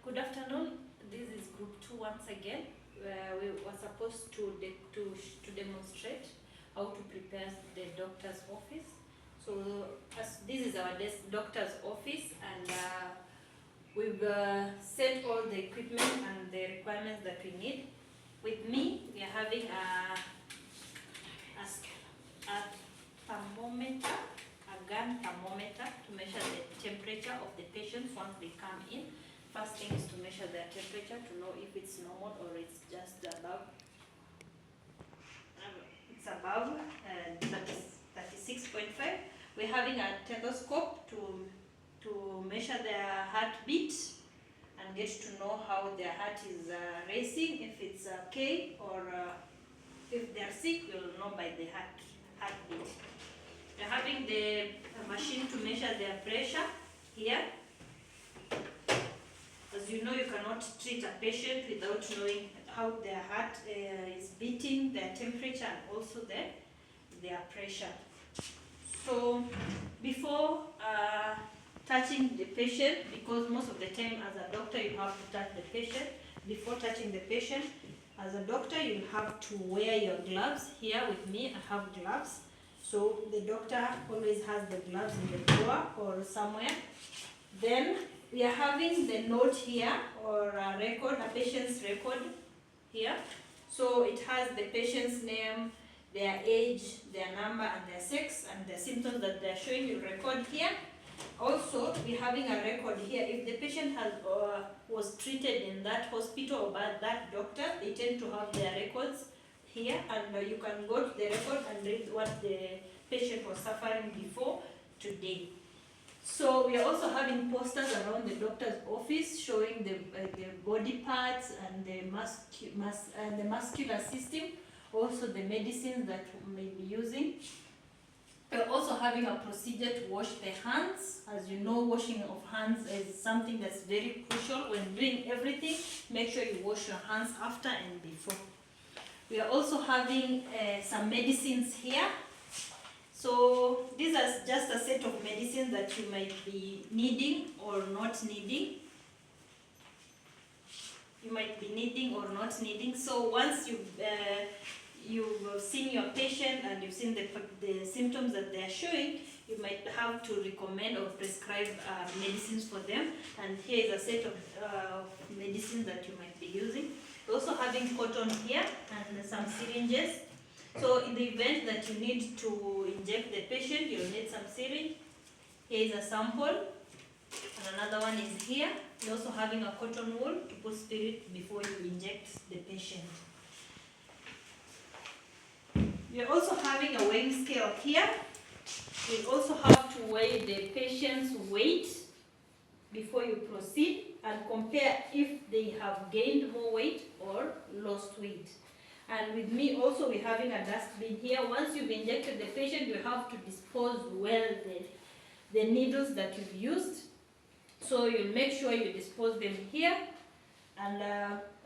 Good afternoon. This is group 2 once again. We were supposed to demonstrate how to prepare the doctor's office. So as this is our doctor's office, and we've set all the equipment and the requirements that we need. With me, we are having a thermometer, a gun thermometer to measure the temperature of the patients once they come in. First thing is to measure their temperature to know if it's normal or it's just above. It's above 36.5. We're having a stethoscope to measure their heartbeat and get to know how their heart is racing, if it's okay, or if they're sick, we'll know by the heartbeat. We're having the machine to measure their pressure here. As you know, you cannot treat a patient without knowing how their heart is beating, their temperature, and also their pressure. So before touching the patient, because most of the time as a doctor you have to touch the patient, before touching the patient, as a doctor you have to wear your gloves. Here with me I have gloves. So the doctor always has the gloves in the drawer or somewhere. Then we are having the note here, or a record, a patient's record here. So it has the patient's name, their age, their number, and their sex, and the symptoms that they're showing. You record here. Also, we're having a record here. If the patient was treated in that hospital or by that doctor, they tend to have their records here, and you can go to the record and read what the patient was suffering before today. So we are also having posters around the doctor's office showing the body parts and the muscular system, also the medicines that we may be using. We're also having a procedure to wash the hands. As you know, washing of hands is something that's very crucial when doing everything. Make sure you wash your hands after and before. We are also having some medicines here. So these are just a set of medicines that you might be needing or not needing. You might be needing or not needing. So once you've seen your patient and you've seen the symptoms that they are showing, you might have to recommend or prescribe medicines for them. And here is a set of medicines that you might be using. We're also having cotton here and some syringes. So in the event that you need to inject the patient, you'll need some syringe. Here is a sample, and another one is here. We're also having a cotton wool to put spirit before you inject the patient. We're also having a weighing scale here. We also have to weigh the patient's weight before you proceed and compare if they have gained more weight or lost weight. And with me also we're having a dustbin here. Once you've injected the patient, you have to dispose well the needles that you've used. So you'll make sure you dispose them here. And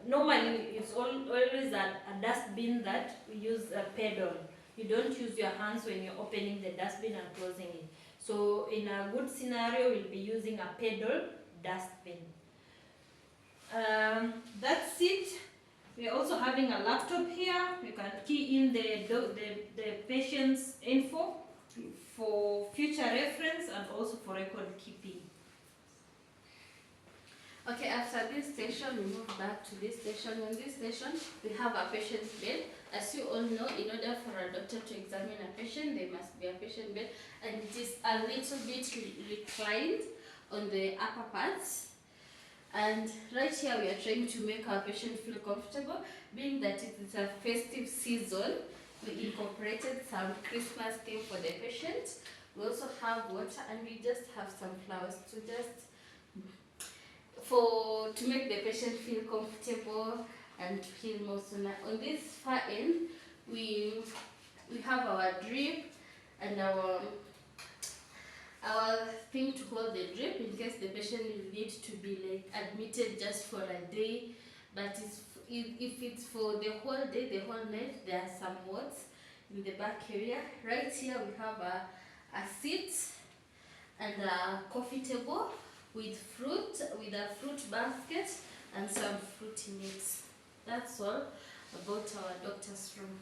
normally it's always a dustbin that we use a pedal. You don't use your hands when you're opening the dustbin and closing it. So in a good scenario, we'll be using a pedal dustbin. That's it. We're also having a laptop here. You can key in the patient's info for future reference and also for record keeping. Okay, after this station, we move back to this station. On this station, we have a patient's bed. As you all know, in order for a doctor to examine a patient, there must be a patient bed, and it is a little bit reclined on the upper parts. And right here, we are trying to make our patient feel comfortable, being that it is a festive season. We incorporated some Christmas theme for the patient. We also have water, and we just have some flowers to make the patient feel comfortable and feel more sooner. On this far end, we have our drip and our thing to hold the drip in case the patient will need to be admitted just for a day. But if it's for the whole day, the whole night, there are some wards in the back area. Right here we have a seat and a coffee table with fruit, with a fruit basket and some fruity mix. That's all about our doctor's room.